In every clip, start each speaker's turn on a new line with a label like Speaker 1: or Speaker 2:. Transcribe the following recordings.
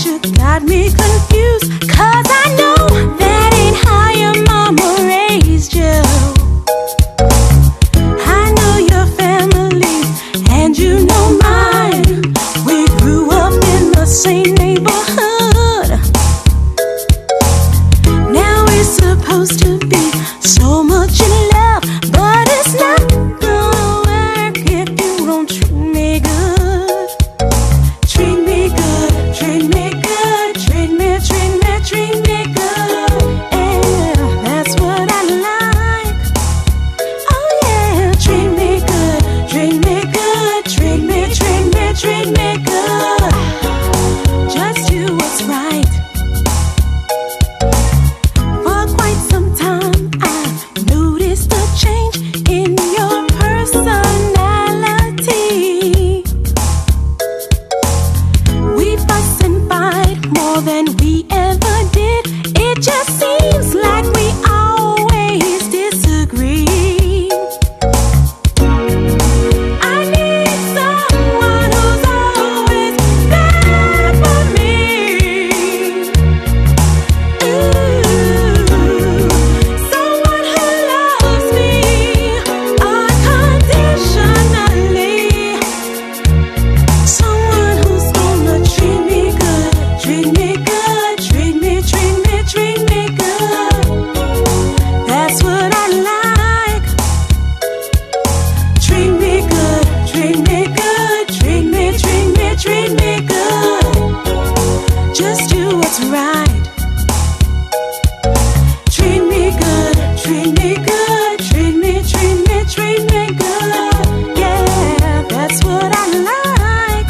Speaker 1: You got me confused, 'cause I know that ain't how your mama raised you. I know your family, and you know mine. We grew up in the same neighborhood. Now we're supposed to be so much in love, but it's not gonna work if you don't treat me good. Treat me good, treat me good, treat me good. Yeah, that's what I like. Oh yeah, treat me good, treat me good, treat me good. Just do what's right. For quite some time, I've noticed a change in your personality. We fuss and fight more than we ever did. It just seems like we always disagree. I need someone who's always there for me. Someone who loves me unconditionally. Someone who's gonna treat me good, treat me good, treat me good. That's what I like. Treat me good, treat me good, treat me good. Just do what's right. Treat me good, treat me good, treat me good. Yeah, that's what I like.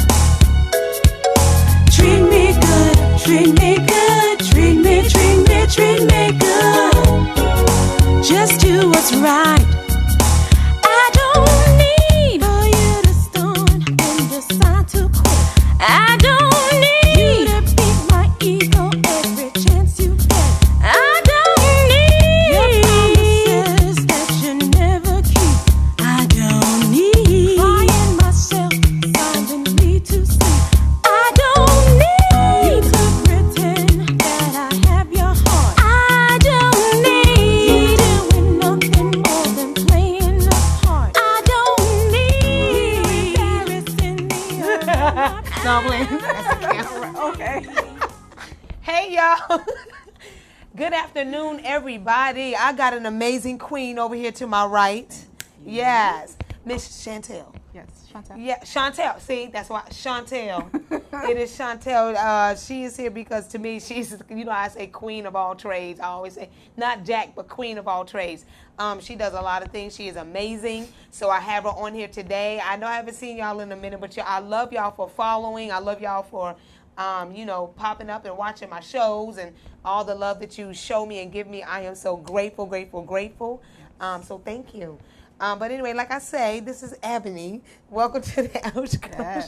Speaker 1: Treat me good, treat me good, treat me good. Just do what's right. I don't need for you to stunt and decide to quit. I don't need you to beat my ego every chance you get. I don't need your promises that you never keep. I don't need crying myself silently to sleep. I don't need you to pretend that I have your heart. I don't need you doing nothing more than playing a part. I don't need you embarrassing me.
Speaker 2: No, I'm playing. That's the camera.
Speaker 3: Okay.
Speaker 2: Hey, y'all. Good afternoon, everybody. I got an amazing queen over here to my right. Yes, Miss Chantel.
Speaker 3: Yes, Chantal.
Speaker 2: Yeah, Chantel. See, that's why Chantel. It is Chantel. She is here because to me, she's, you know, I say queen of all trades. I always say not Jack, but queen of all trades. She does a lot of things. She is amazing. So I have her on here today. I know I haven't seen y'all in a minute, but I love y'all for following. I love y'all for, you know, popping up and watching my shows and all the love that you show me and give me. I am so grateful. So thank you. But anyway, like I say, this is Ebony. Welcome to the Ouch Girl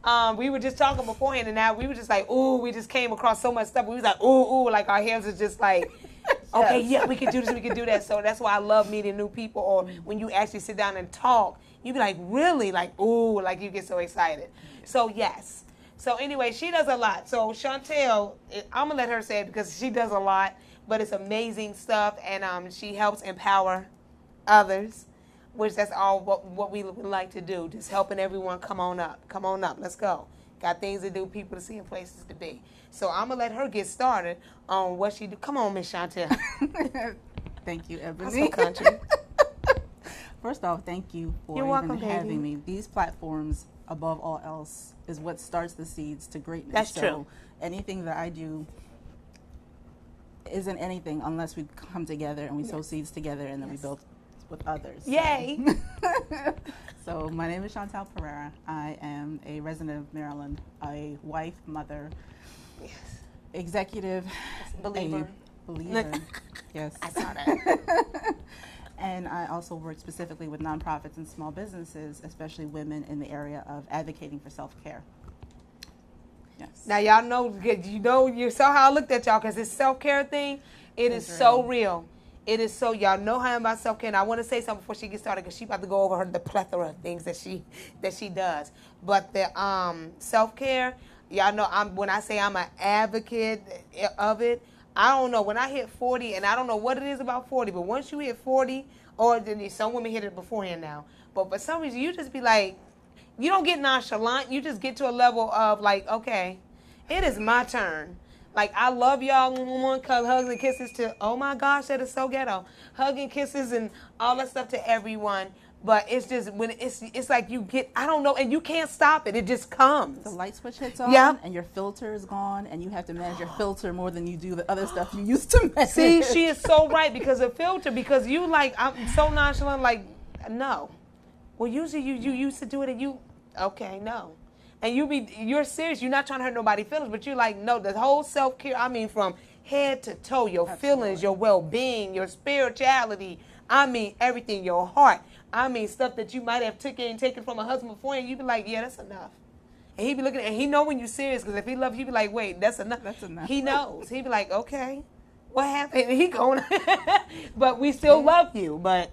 Speaker 2: Show. We were just talking beforehand, and now we were just like, ooh, we just came across so much stuff. We was like, ooh, like our hands are just like, okay, yeah, we can do this, we can do that. So that's why I love meeting new people, or when you actually sit down and talk, you be like, really? Like, ooh, like you get so excited. So yes. So anyway, she does a lot. So Chantel, I'm going to let her say it because she does a lot. But it's amazing stuff, and she helps empower others, which that's all what we would like to do, just helping everyone come on up, let's go. Got things to do, people to see, and places to be. So I'm going to let her get started on what she do. Come on, Miss Chantel.
Speaker 3: Thank you, Ebony.
Speaker 2: I'm so country.
Speaker 3: First off, thank you for
Speaker 2: You're welcome,
Speaker 3: having me. These platforms, above all else, is what starts the seeds to greatness.
Speaker 2: That's true.
Speaker 3: Anything that I do isn't anything unless we come together and we sow seeds together and then we build with others.
Speaker 2: Yay!
Speaker 3: So my name is Chantal Pereira. I am a resident of Maryland, a wife, mother, executive,
Speaker 2: Believer.
Speaker 3: Yes.
Speaker 2: I saw that.
Speaker 3: And I also work specifically with nonprofits and small businesses, especially women in the area of advocating for self-care. Yes.
Speaker 2: Now, y'all know, you saw how I looked at y'all, because this self-care thing, it is so real. It is so, y'all know how I'm about self-care. And I want to say something before she gets started, because she's about to go over the plethora of things that she does. But the self-care, Y'all know when I say I'm an advocate of it, I don't know. When I hit 40, and I don't know what it is about 40, but once you hit 40, or some women hit it beforehand now, but for some reason you just be like, you don't get nonchalant. You just get to a level of like, okay, it is my turn. Like, I love y'all, hugs and kisses to, oh my gosh, that is so ghetto. Hugging kisses and all that stuff to everyone. But it's just, when it's like you get, I don't know, and you can't stop it. It just comes.
Speaker 3: The light switch hits on, and your filter is gone, and you have to manage your filter more than you do the other stuff you used to manage.
Speaker 2: See, she is so right, because of filter, because you like, I'm so nonchalant, like, no. Well, usually you used to do it, and you, okay, no. And you're serious. You're not trying to hurt nobody's feelings, but you're like, no, the whole self-care, I mean, from head to toe, your feelings, your well-being, your spirituality, I mean, everything, your heart. I mean, stuff that you might have taken from a husband before, and you be like, yeah, that's enough. And he be looking, and he know when you're serious, because if he loves you, he be like, wait, that's enough.
Speaker 3: That's enough.
Speaker 2: He knows. He be like, okay, what happened? And he going, but we still love you, but.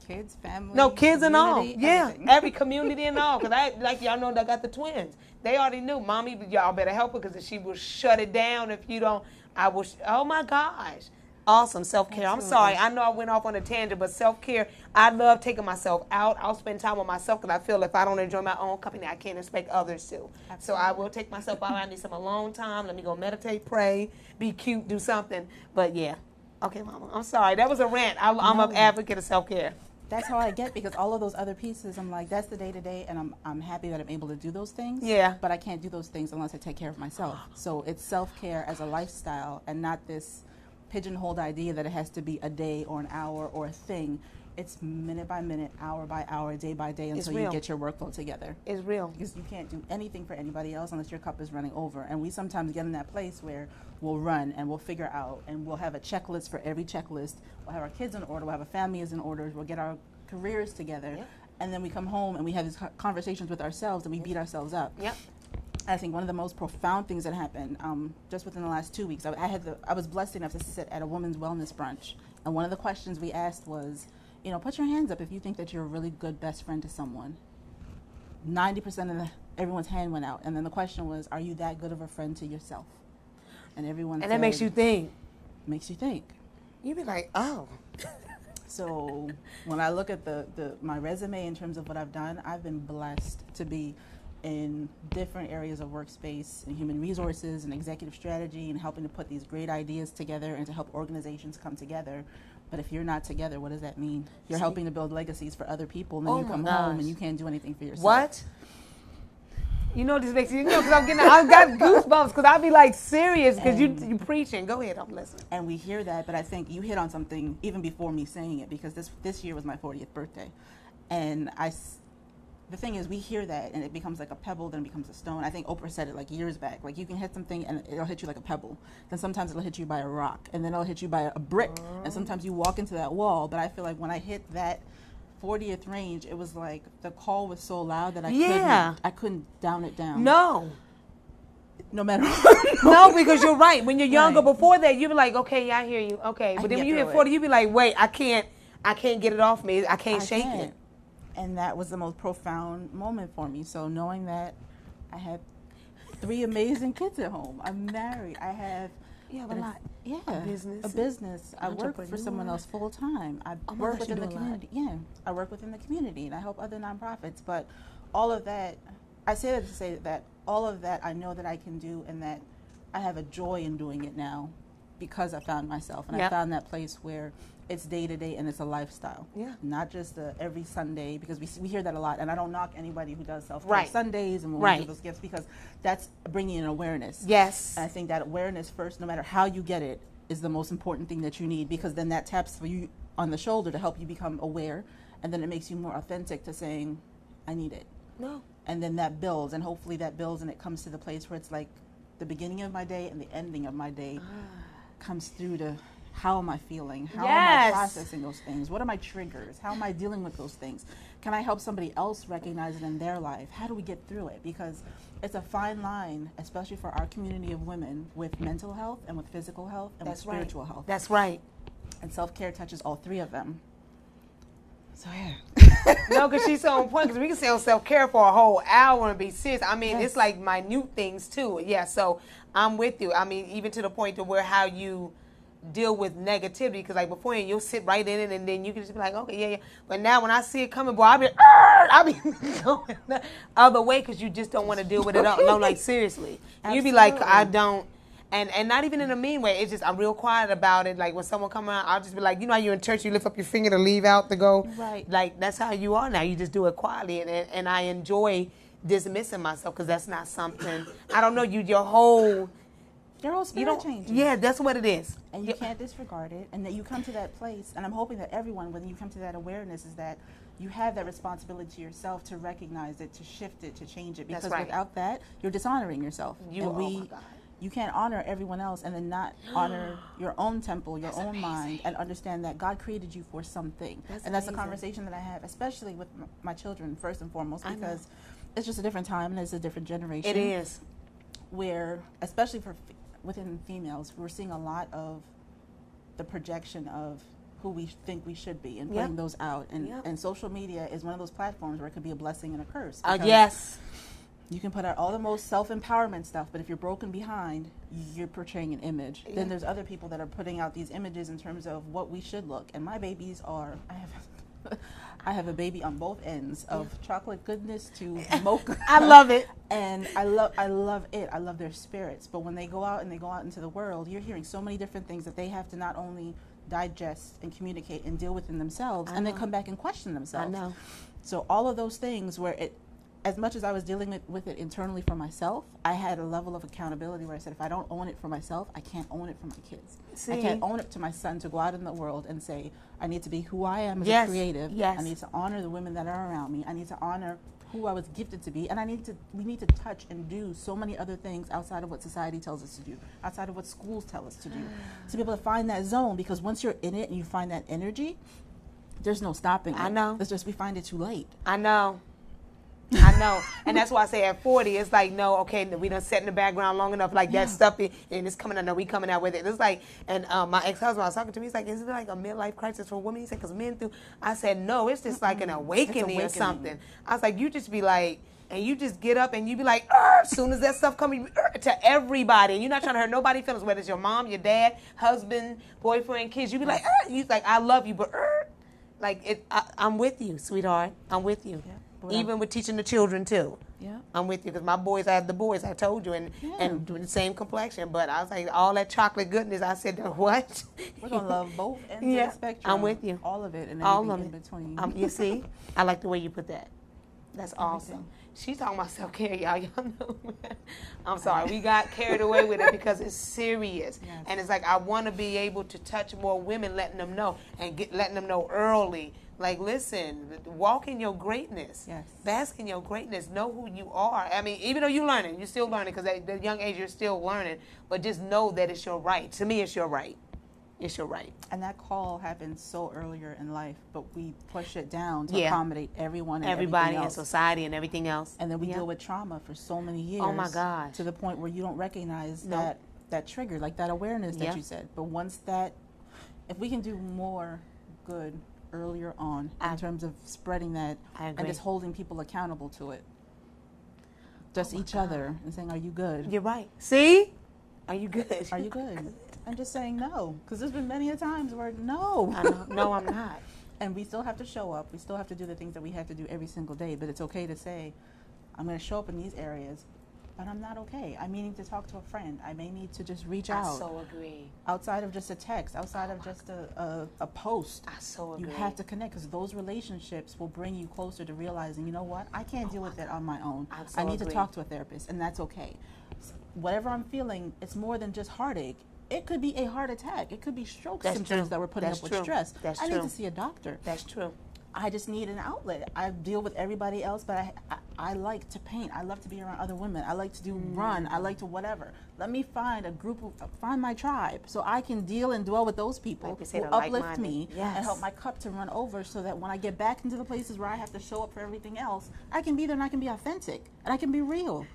Speaker 3: Kids, family.
Speaker 2: No, kids and all. Yeah,
Speaker 3: everything.
Speaker 2: every community and all. Because like y'all know, I got the twins. They already knew, Mommy, y'all better help her, because she will shut it down if you don't. I will. Oh my gosh, awesome self-care. I'm sorry, I know I went off on a tangent, but self-care. I love taking myself out. I'll spend time with myself, because I feel if I don't enjoy my own company, I can't expect others to. Absolutely. So I will take myself out. I need some alone time. Let me go meditate, pray, be cute, do something. But yeah, okay, Mama. I'm sorry. That was a rant. I'm an advocate of self-care.
Speaker 3: That's how I get, because all of those other pieces, I'm like, that's the day-to-day, and I'm happy that I'm able to do those things.
Speaker 2: Yeah.
Speaker 3: But I can't do those things unless I take care of myself. So it's self-care as a lifestyle, and not this pigeonholed idea that it has to be a day or an hour or a thing. It's minute by minute, hour by hour, day by day, until you get your workflow together.
Speaker 2: It's real.
Speaker 3: Because you can't do anything for anybody else unless your cup is running over. And we sometimes get in that place where we'll run and we'll figure out, and we'll have a checklist for every checklist. We'll have our kids in order, we'll have a family is in order, we'll get our careers together, and then we come home and we have these conversations with ourselves, and we beat ourselves up.
Speaker 2: Yep.
Speaker 3: I think one of the most profound things that happened just within the last 2 weeks, I was blessed enough to sit at a women's wellness brunch, and one of the questions we asked was, put your hands up if you think that you're a really good best friend to someone. 90% of everyone's hand went out, and then the question was, are you that good of a friend to yourself? And everyone said,
Speaker 2: that makes you think.
Speaker 3: Makes you think.
Speaker 2: You be like, oh.
Speaker 3: So when I look at my resume in terms of what I've done, I've been blessed to be in different areas of workspace and human resources and executive strategy, and helping to put these great ideas together and to help organizations come together. But if you're not together, what does that mean? You're helping to build legacies for other people, and then you come home and you can't do anything for yourself.
Speaker 2: What? You know this makes you, because I've got goosebumps, because I'll be like serious, because you preaching. Go ahead, I'm listening.
Speaker 3: And we hear that, but I think you hit on something even before me saying it, because this year was my 40th birthday. And the thing is, we hear that, and it becomes like a pebble, then it becomes a stone. I think Oprah said it like years back. Like, you can hit something, and it'll hit you like a pebble. Then sometimes it'll hit you by a rock, and then it'll hit you by a brick. And sometimes you walk into that wall. But I feel like when I hit that 40th range, it was like the call was so loud that I couldn't down it down.
Speaker 2: No matter what. No, because you're right. When you're younger, before that, you be like, okay, yeah, I hear you. Okay, but then when you hit 40, you be like, wait, I can't get it off me. I can't shake it.
Speaker 3: And that was the most profound moment for me. So knowing that I had 3 amazing kids at home, I'm married, I have a business. I work for someone else full time. I work within the community. I work within the community, and I help other nonprofits. But all of that, I say that to say that all of that I know that I can do, and that I have a joy in doing it now, because I found myself, and I found that place where it's day to day and it's a lifestyle. Yeah. Not just every Sunday, because we hear that a lot, and I don't knock anybody who does self-care Sundays and when we do those gifts, because that's bringing in awareness.
Speaker 2: Yes.
Speaker 3: And I think that awareness first, no matter how you get it, is the most important thing that you need, because then that taps for you on the shoulder to help you become aware, and then it makes you more authentic to saying, I need it. No. And then that builds, and hopefully that builds, and it comes to the place where it's like the beginning of my day and the ending of my day comes through to how am I feeling? How am I processing those things? What are my triggers? How am I dealing with those things? Can I help somebody else recognize it in their life? How do we get through it? Because it's a fine line, especially for our community of women, with mental health and with physical health and with spiritual health.
Speaker 2: That's right.
Speaker 3: And self-care touches all 3 of them. So yeah.
Speaker 2: No, because she's so on point. Because we can say on self-care for a whole hour and be serious. I mean, it's like minute things too. Yeah, so I'm with you. I mean, even to the point to where how you deal with negativity. Because like before, you'll sit right in it, and then you can just be like, okay, yeah. But now when I see it coming, boy, I'll be going the other way because you just don't want to deal with it. No, like seriously, you be like, I don't. And not even in a mean way. It's just I'm real quiet about it. Like when someone come around, I'll just be like, you know how you're in church, you lift up your finger to leave out to go.
Speaker 3: Right.
Speaker 2: Like that's how you are now. You just do it quietly, and I enjoy dismissing myself because that's not something. I don't know. Your whole spirit changes. Yeah, that's what it is.
Speaker 3: And you can't disregard it. And that you come to that place. And I'm hoping that everyone, when you come to that awareness, is that you have that responsibility to yourself to recognize it, to shift it, to change it. Because without that, you're dishonoring yourself.
Speaker 2: Oh my God.
Speaker 3: You can't honor everyone else and then not honor your own temple, your own mind, and understand that God created you for something. That's a conversation that I have, especially with my children, first and foremost, because it's just a different time and it's a different generation.
Speaker 2: It is.
Speaker 3: Where, especially within females, we're seeing a lot of the projection of who we think we should be and putting those out. And social media is one of those platforms where it could be a blessing and a curse.
Speaker 2: Yes.
Speaker 3: You can put out all the most self-empowerment stuff, but if you're broken behind, you're portraying an image. Then there's other people that are putting out these images in terms of what we should look. And my babies are, I have a baby on both ends of chocolate goodness to mocha.
Speaker 2: I love it.
Speaker 3: And I love it. I love their spirits. But when they go out into the world, you're hearing so many different things that they have to not only digest and communicate and deal with in themselves, and then come back and question themselves.
Speaker 2: I know.
Speaker 3: So all of those things where as much as I was dealing with it internally for myself, I had a level of accountability where I said, if I don't own it for myself, I can't own it for my kids. I can't own it to my son to go out in the world and say, I need to be who I am as a creative.
Speaker 2: Yes.
Speaker 3: I need to honor the women that are around me. I need to honor who I was gifted to be. And we need to touch and do so many other things outside of what society tells us to do, outside of what schools tell us to do, to be able to find that zone. Because once you're in it and you find that energy, there's no stopping it.
Speaker 2: I know.
Speaker 3: It's just we find it too late.
Speaker 2: I know. And that's why I say at 40, it's like, no, okay, we done set in the background long enough, like that stuff, and it's coming out, no, we coming out with it. It's like, and my ex-husband was talking to me, he's like, is it like a midlife crisis for women? He said, because men do. I said, no, it's just like an awakening or something. I was like, you just be like, and you just get up and you be like, as soon as that stuff comes to everybody, and you're not trying to hurt nobody's feelings, whether it's your mom, your dad, husband, boyfriend, kids, you be like, you like, I love you, but like, I'm with you, sweetheart. I'm with you. Yeah. Even with teaching the children too. Yeah, I'm with you because my boys, I have the boys, I told you, and doing the same complexion. But I was like, all that chocolate goodness. I said, what?
Speaker 3: We're gonna love both ends of the spectrum.
Speaker 2: I'm with you.
Speaker 3: All of it and everything in between.
Speaker 2: You see, I like the way you put that. That's awesome. She's talking about self-care, y'all. Y'all know. I'm sorry, we got carried away with it because it's serious, and it's like I want to be able to touch more women, letting them know and letting them know early. Like, listen, walk in your greatness. Yes. Bask in your greatness. Know who you are. I mean, even though you're learning, you're still learning because at the young age you're still learning. But just know that it's your right. To me, it's your right. It's your right.
Speaker 3: And that call happens so earlier in life, but we push it down to accommodate everyone and
Speaker 2: everybody in society and everything else.
Speaker 3: And then we deal with trauma for so many years.
Speaker 2: Oh, my God.
Speaker 3: To the point where you don't recognize that trigger, like that awareness that you said. But once if we can do more good earlier on in terms of spreading that and just holding people accountable to it. Just each other and saying, are you good?
Speaker 2: You're right. See? Are you good?
Speaker 3: Are you good? And just saying no. Because there's been many a times where no.
Speaker 2: No, I'm not.
Speaker 3: And we still have to show up. We still have to do the things that we have to do every single day. But it's okay to say, I'm going to show up in these areas, but I'm not okay. I may need to talk to a friend. I may need to just reach out.
Speaker 2: I so agree.
Speaker 3: Outside of just a text, outside of just a post.
Speaker 2: I so agree.
Speaker 3: You have to connect because those relationships will bring you closer to realizing, you know what? I can't deal with it on my own. I need to talk to a therapist, and that's okay. Whatever I'm feeling, it's more than just heartache. It could be a heart attack. It could be stroke symptoms that we're putting up with stress. I need to see a doctor.
Speaker 2: That's true.
Speaker 3: I just need an outlet. I deal with everybody else, but I like to paint. I love to be around other women. I like to run. I like to whatever. Let me find a group, find my tribe, so I can deal and dwell with those people who uplift me and help my cup to run over, so that when I get back into the places where I have to show up for everything else, I can be there and I can be authentic and I can be real.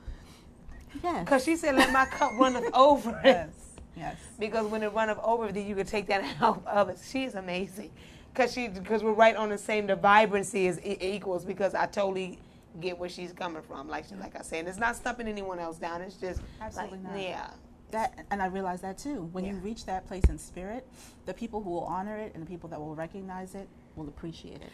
Speaker 3: Yes.
Speaker 2: Because she said, let my cup run over.
Speaker 3: Yes. Yes.
Speaker 2: Because when it runneth over, then you can take that and help others. She is amazing. because we're right on the same. The vibrancy is equals because I totally get where she's coming from. Like I said, and it's not stumping anyone else down. It's just
Speaker 3: absolutely not.
Speaker 2: Yeah.
Speaker 3: That, and I realized that too. When you reach that place in spirit, the people who will honor it and the people that will recognize it will appreciate it.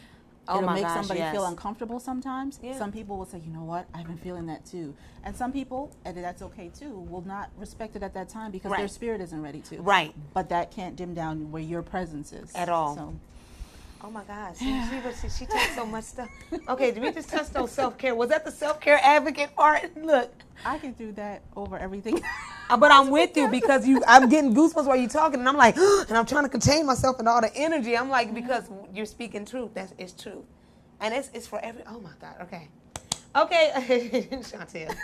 Speaker 2: Oh,
Speaker 3: it'll
Speaker 2: my
Speaker 3: make
Speaker 2: gosh,
Speaker 3: somebody
Speaker 2: yes.
Speaker 3: feel uncomfortable sometimes.
Speaker 2: Yeah.
Speaker 3: Some people will say, you know what, I've been feeling that too. And some people, and that's okay too, will not respect it at that time because their spirit isn't ready to.
Speaker 2: Right.
Speaker 3: But that can't dim down where your presence is.
Speaker 2: At all.
Speaker 3: So.
Speaker 2: Oh my gosh, she takes so much stuff. Okay, did we just touch on self-care? Was that the self-care advocate part? Look.
Speaker 3: I can do that over everything.
Speaker 2: But I'm with you because I'm getting goosebumps while you're talking, and I'm like, and I'm trying to contain myself and all the energy. I'm like, because you're speaking truth. It's true. And it's for every, oh my God, okay. Okay, Chantel.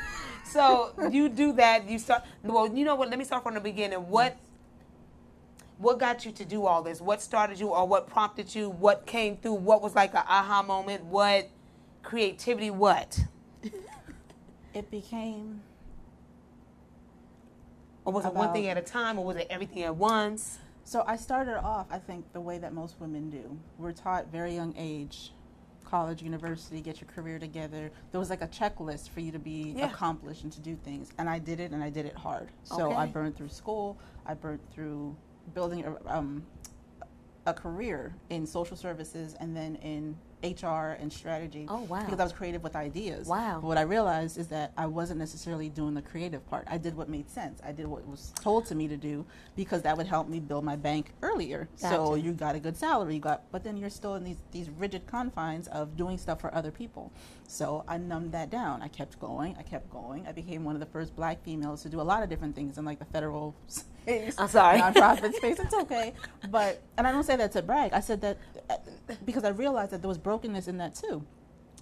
Speaker 2: So you do that, you start, well, you know what, let me start from the beginning. What got you to do all this? What started you or what prompted you? What came through? What was like an aha moment? What creativity, what?
Speaker 3: It became...
Speaker 2: Or was it one thing at a time, or was it everything at once?
Speaker 3: So I started off, I think, the way that most women do. We're taught very young age, college, university, get your career together. There was like a checklist for you to be accomplished and to do things. And I did it, and I did it hard. So I burned through school. I burned through building a career in social services and then in HR and strategy.
Speaker 2: Oh, wow.
Speaker 3: Because I was creative with ideas.
Speaker 2: Wow.
Speaker 3: But what I realized is that I wasn't necessarily doing the creative part. I did what made sense. I did what was told to me to do because that would help me build my bank earlier. Gotcha. So you got a good salary, but then you're still in these rigid confines of doing stuff for other people. So I numbed that down. I kept going. I became one of the first Black females to do a lot of different things in like the federal space.
Speaker 2: I'm sorry.
Speaker 3: Nonprofit space. It's okay. And I don't say that to brag. I said that because I realized that there was brokenness in that too.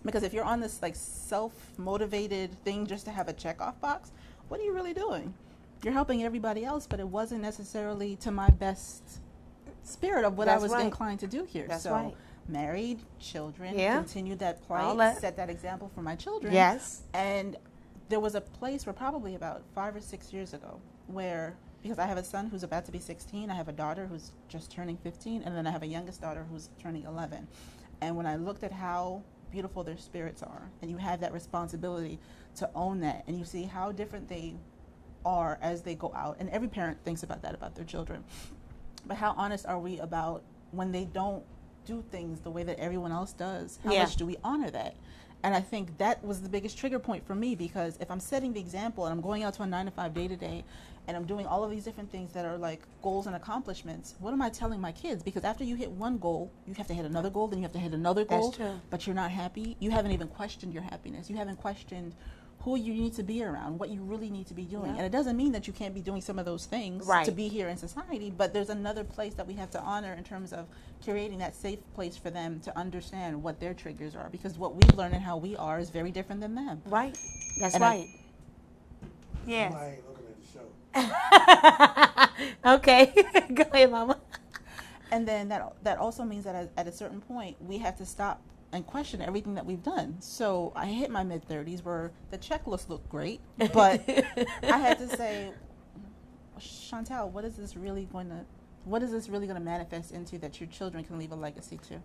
Speaker 3: Because if you're on this like self-motivated thing just to have a check-off box, what are you really doing? You're helping everybody else, but it wasn't necessarily to my best spirit of what I was inclined to do here.
Speaker 2: That's
Speaker 3: so
Speaker 2: right.
Speaker 3: Married, children, continued that plight, set that example for my children.
Speaker 2: Yes.
Speaker 3: And there was a place where probably about 5 or 6 years ago where, because I have a son who's about to be 16, I have a daughter who's just turning 15, and then I have a youngest daughter who's turning 11. And when I looked at how beautiful their spirits are, and you have that responsibility to own that, and you see how different they are as they go out, and every parent thinks about that about their children, but how honest are we about when they don't do things the way that everyone else does? How much do we honor that? And I think that was the biggest trigger point for me, because if I'm setting the example and I'm going out to a 9-to-5 day-to-day and I'm doing all of these different things that are like goals and accomplishments, what am I telling my kids? Because after you hit one goal, you have to hit another goal, then you have to hit another goal.
Speaker 2: That's true.
Speaker 3: But you're not happy. You haven't even questioned your happiness. You haven't questioned who you need to be around, what you really need to be doing. And it doesn't mean that you can't be doing some of those things to be here in society, but there's another place that we have to honor in terms of creating that safe place for them to understand what their triggers are, because what we've learned and how we are is very different than them.
Speaker 2: Right. That's
Speaker 3: and
Speaker 2: right. Yes.
Speaker 4: I ain't looking at the show.
Speaker 2: Okay. Go ahead, Mama.
Speaker 3: And then that also means that at a certain point, we have to stop and question everything that we've done. So I hit my mid-30s where the checklist looked great, but I had to say, Chantel, what is this really going to manifest into that your children can leave a legacy to?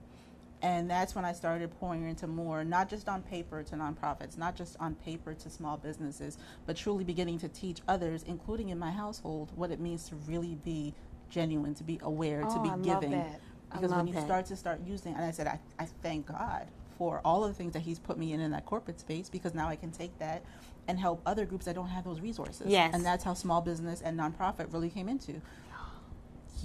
Speaker 3: And that's when I started pouring into more, not just on paper to nonprofits, not just on paper to small businesses, but truly beginning to teach others, including in my household, what it means to really be genuine, to be aware, to be giving.
Speaker 2: Love that.
Speaker 3: Because when you start using, and I said, I thank God for all of the things that He's put me in that corporate space, because now I can take that and help other groups that don't have those resources.
Speaker 2: Yes.
Speaker 3: And that's how small business and nonprofit really came into.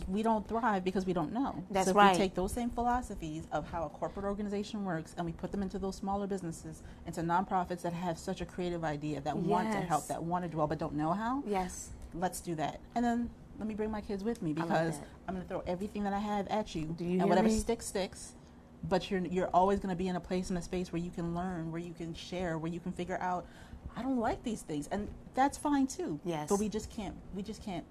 Speaker 3: We don't thrive because we don't know.
Speaker 2: That's
Speaker 3: so if
Speaker 2: right.
Speaker 3: we take those same philosophies of how a corporate organization works and we put them into those smaller businesses, into nonprofits that have such a creative idea, that want to help, that want to dwell but don't know how.
Speaker 2: Yes.
Speaker 3: Let's do that. And then let me bring my kids with me, because I'm going to throw everything that I have at you.
Speaker 2: Do you
Speaker 3: and whatever
Speaker 2: me?
Speaker 3: sticks. But you're always going to be in a place, in a space where you can learn, where you can share, where you can figure out, I don't like these things, and that's fine too.
Speaker 2: Yes.
Speaker 3: But we just can't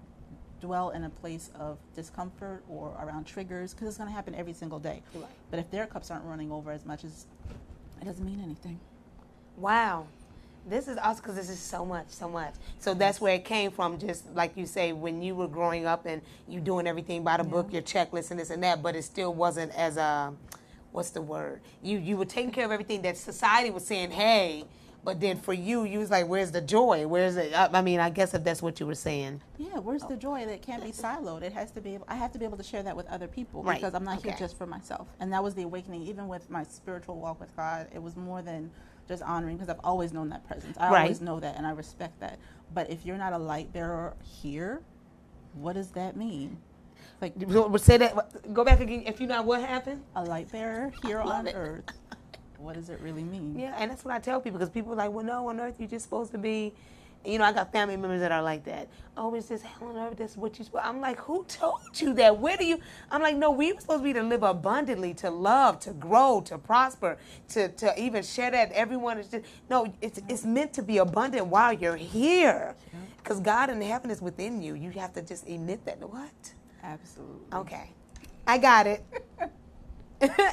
Speaker 3: dwell in a place of discomfort or around triggers, because it's going to happen every single day.
Speaker 2: Right.
Speaker 3: But if their cups aren't running over as much, as it doesn't mean anything.
Speaker 2: Wow. This is us because this is so much. So that's where it came from, just like you say, when you were growing up and you doing everything by the book, your checklist and this and that, but it still wasn't as what's the word? You were taking care of everything that society was saying, hey, but then for you, you was like, where's the joy? Where's it? I mean, I guess if that's what you were saying.
Speaker 3: Yeah, where's the joy? That can't be siloed. It has to be. I have to be able to share that with other people
Speaker 2: Right.
Speaker 3: because I'm not here just for myself. And that was the awakening. Even with my spiritual walk with God, it was more than just honoring, because I've always known that presence. I always know that, and I respect that. But if you're not a light bearer here, what does that mean? Like,
Speaker 2: say that. Go back again. If you're not, what happened?
Speaker 3: A light bearer here on earth. What does it really mean?
Speaker 2: Yeah, and that's what I tell people, because people are like, well, no, on earth you're just supposed to be, you know, I got family members that are like that. Oh, it's just hell on earth, that's what you're supposed to. I'm like, who told you that? Where do you, I'm like, no, we were supposed to be to live abundantly, to love, to grow, to prosper, to even share that. Everyone is just, no, it's meant to be abundant while you're here. Because God in heaven is within you. You have to just emit that. What?
Speaker 3: Absolutely.
Speaker 2: Okay. I got it.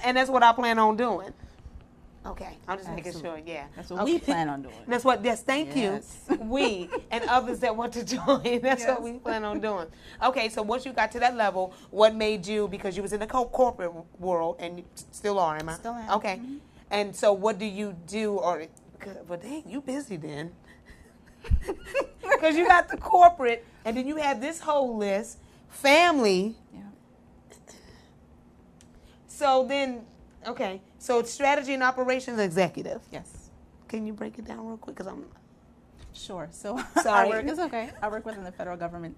Speaker 2: And that's what I plan on doing. Okay, I'm just making sure, yeah.
Speaker 3: That's what we plan on doing.
Speaker 2: That's what, yes, thank you. We and others that want to join, that's what we plan on doing. Okay, so once you got to that level, what made you, because you was in the corporate world, and you still are, am I?
Speaker 3: Still am.
Speaker 2: Okay, and so what do you do, or, well, dang, you busy then. Because you got the corporate, and then you have this whole list, family.
Speaker 3: Yeah.
Speaker 2: So then, okay, so it's strategy and operations executive.
Speaker 3: Yes.
Speaker 2: Can you break it down real quick? Because I'm...
Speaker 3: Sure. So
Speaker 2: Sorry.
Speaker 3: It's okay. I work within the federal government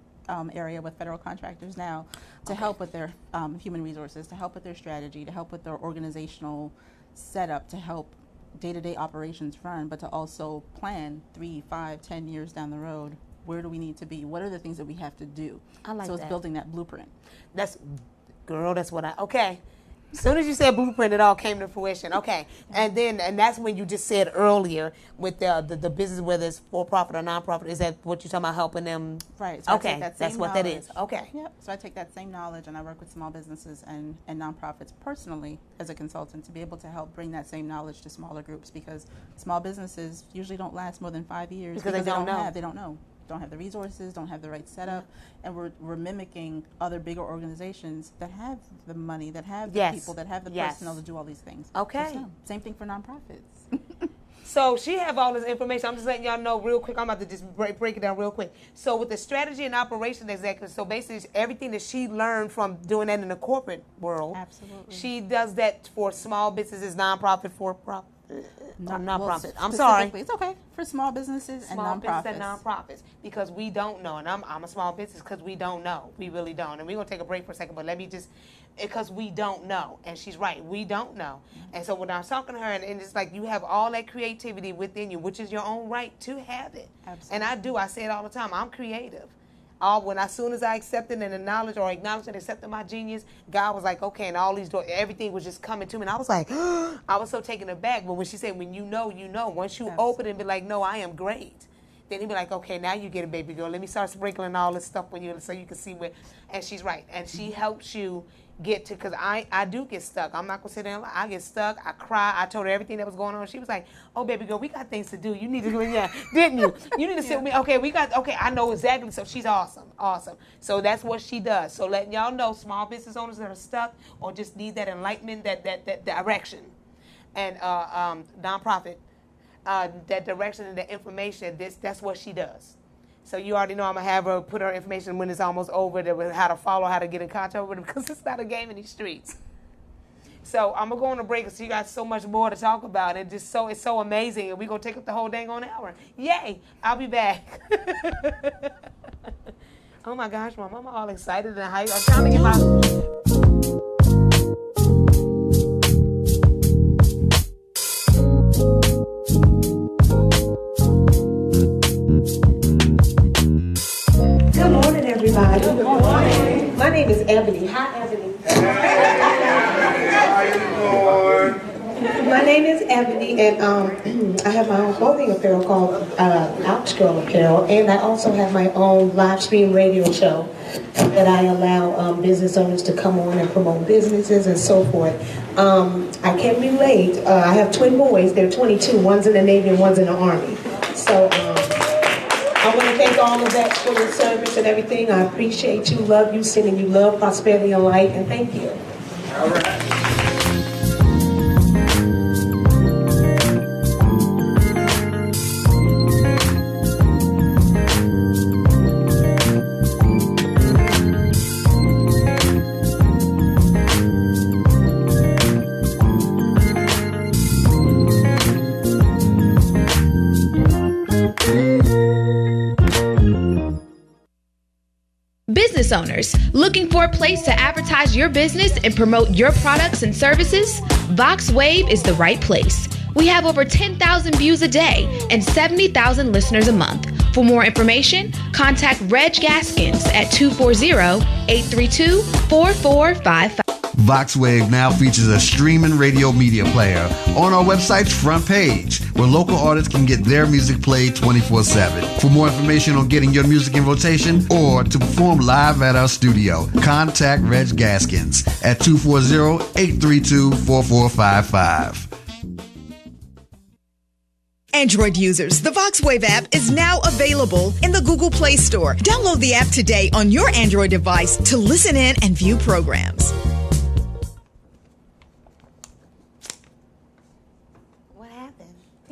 Speaker 3: area with federal contractors now to help with their human resources, to help with their strategy, to help with their organizational setup, to help day-to-day operations run, but to also plan 3, 5, 10 years down the road. Where do we need to be? What are the things that we have to do?
Speaker 2: I like
Speaker 3: so it's
Speaker 2: that.
Speaker 3: building that blueprint.
Speaker 2: That's, girl, that's what I... Okay. As soon as you said blueprint, it all came to fruition. Okay, and that's when you just said earlier with the business, whether it's for profit or nonprofit. Is that what you're talking about, helping them?
Speaker 3: Right. So
Speaker 2: okay, that's what that is. Okay.
Speaker 3: Yep. So I take that same knowledge and I work with small businesses and nonprofits personally as a consultant to be able to help bring that same knowledge to smaller groups, because small businesses usually don't last more than 5 years
Speaker 2: because they don't know.
Speaker 3: Don't have the resources, don't have the right setup, and we're mimicking other bigger organizations that have the money, that have the people, that have the personnel to do all these things.
Speaker 2: Okay.
Speaker 3: Same thing for nonprofits.
Speaker 2: So she have all this information. I'm just letting y'all know real quick. I'm about to just break it down real quick. So with the strategy and operations executive, so basically everything that she learned from doing that in the corporate world,
Speaker 3: absolutely,
Speaker 2: she does that for small businesses, nonprofit, for-profit. Nonprofit.
Speaker 3: Well,
Speaker 2: I'm sorry.
Speaker 3: It's okay for small businesses and
Speaker 2: small
Speaker 3: nonprofits.
Speaker 2: Business and nonprofits, because we don't know, and I'm a small business because we don't know. We really don't. And we're gonna take a break for a second, but let me just, because we don't know, and she's right, we don't know. And so when I was talking to her, and it's like you have all that creativity within you, which is your own right to have it.
Speaker 3: Absolutely.
Speaker 2: And I do. I say it all the time. I'm creative. As soon as I accepted and acknowledged and accepted my genius, God was like, okay, and all these doors, everything was just coming to me. And I was like, I was so taken aback. But when she said, when you know, you know. Once you open it and be like, no, I am great. Then he'd be like, okay, now you get it, baby girl. Let me start sprinkling all this stuff on you so you can see where. And she's right. And she helps you get to, because I do get stuck. I'm not going to sit there and lie. I get stuck. I cry. I told her everything that was going on. She was like, oh, baby girl, we got things to do. You need to do it. Yeah, didn't you? You need to sit with me. Okay, I know exactly. So she's awesome. Awesome. So that's what she does. So letting y'all know, small business owners that are stuck or just need that enlightenment, that direction. And nonprofit, that direction and the information, that's what she does. So you already know I'm going to have her put her information when it's almost over, how to follow, how to get in contact with her, because it's not a game in these streets. So I'm going to go on a break because you got so much more to talk about. It's so amazing, and we're going to take up the whole dang on hour. Yay! I'll be back. Oh, my gosh, Mom, I'm all excited and hyped. I'm trying to get my...
Speaker 5: Everybody. Good morning. My name is Ebony. Hi, Ebony.
Speaker 6: How you doing?
Speaker 5: My name is Ebony, and I have my own clothing apparel called GURL Apparel, and I also have my own live stream radio show that I allow business owners to come on and promote businesses and so forth. I can relate. I have twin boys. They're 22. One's in the Navy and one's in the Army. So I want to thank all of that for your service and everything. I appreciate you, love you, sending you love, prosperity, and light, and thank you.
Speaker 6: All right.
Speaker 7: Business owners looking for a place to advertise your business and promote your products and services? VoxWave is the right place. We have over 10,000 views a day and 70,000 listeners a month. For more information, contact Reg Gaskins at 240-832-4455.
Speaker 8: VoxWave now features a streaming radio media player on our website's front page, where local artists can get their music played 24/7. For more information on getting your music in rotation or to perform live at our studio, contact Reg Gaskins at 240-832-4455.
Speaker 9: Android users, the VoxWave app is now available in the Google Play Store. Download the app today on your Android device to listen in and view programs.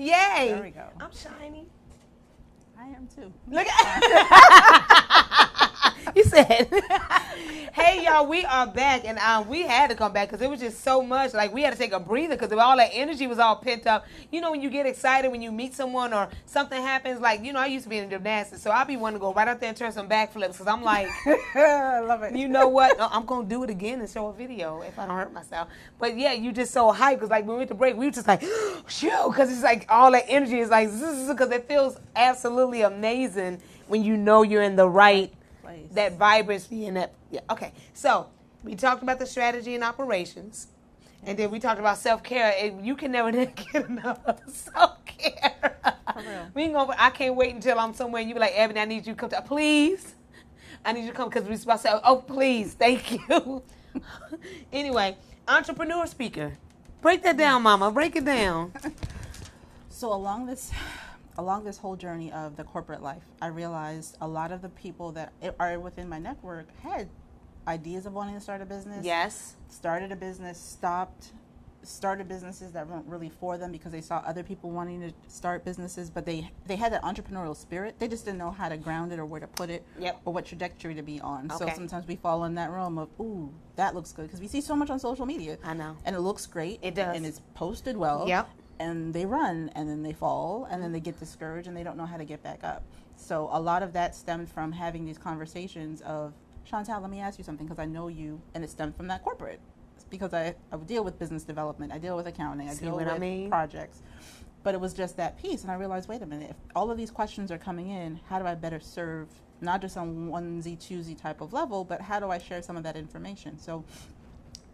Speaker 2: Yay!
Speaker 3: There we go.
Speaker 2: I'm shiny.
Speaker 3: I am too.
Speaker 2: Look at you said. Hey y'all, we are back, and we had to come back because it was just so much. Like we had to take a breather because all that energy was all pent up. You know when you get excited when you meet someone or something happens. Like I used to be in gymnastics, so I'll be wanting to go right out there and turn some backflips because I'm like,
Speaker 3: I love it.
Speaker 2: You know what? I'm gonna do it again and show a video if I don't hurt myself. But yeah, you just so hyped because like when we went to break, we were just like, shoo, because it's like all that energy is like, because it feels absolutely amazing when you know you're in the right. That vibrancy and that, yeah, okay. So we talked about the strategy and operations, and then we talked about self-care. And you can never get enough of self-care. I can't wait until I'm somewhere and you be like, Ebony, I need you to come to, please. I need you to come because we're supposed to say, oh, please, thank you. Anyway, entrepreneur speaker. Break that down, Mama. Break it down.
Speaker 3: So along this whole journey of the corporate life, I realized a lot of the people that are within my network had ideas of wanting to start a business.
Speaker 2: Yes.
Speaker 3: Started a business, started businesses that weren't really for them because they saw other people wanting to start businesses, but they had that entrepreneurial spirit. They just didn't know how to ground it or where to put it, or what trajectory to be on. Okay. So sometimes we fall in that realm of, ooh, that looks good, because we see so much on social media.
Speaker 2: I know.
Speaker 3: And it looks great.
Speaker 2: It does.
Speaker 3: And it's posted well.
Speaker 2: Yep.
Speaker 3: And they run, and then they fall, and then they get discouraged, and they don't know how to get back up. So a lot of that stemmed from having these conversations of, Chantal, let me ask you something, because I know you, and it stemmed from that corporate. It's because I deal with business development, I deal with accounting, I deal with projects. But it was just that piece, and I realized, wait a minute, if all of these questions are coming in, how do I better serve, not just on onesie, twosie type of level, but how do I share some of that information? So